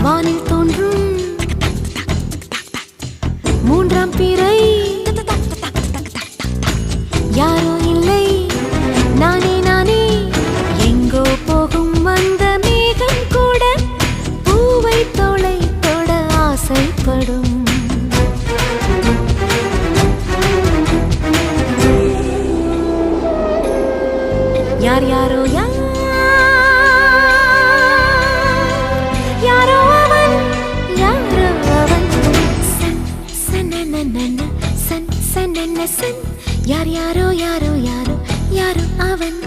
வானில் தோன்றும் மூன்றாம் பிறை யாரோ இல்லை நானே நானே எங்கோ போகும் அந்த மேகம் கூட பூவை தோளை தொட ஆசைப்படும் யார் யாரோ யாரோ அவன் யாரோ அவன் சன் சனனனன சன் சனன சன் யார் யாரோ யாரோ யாரோ யாரோ அவன்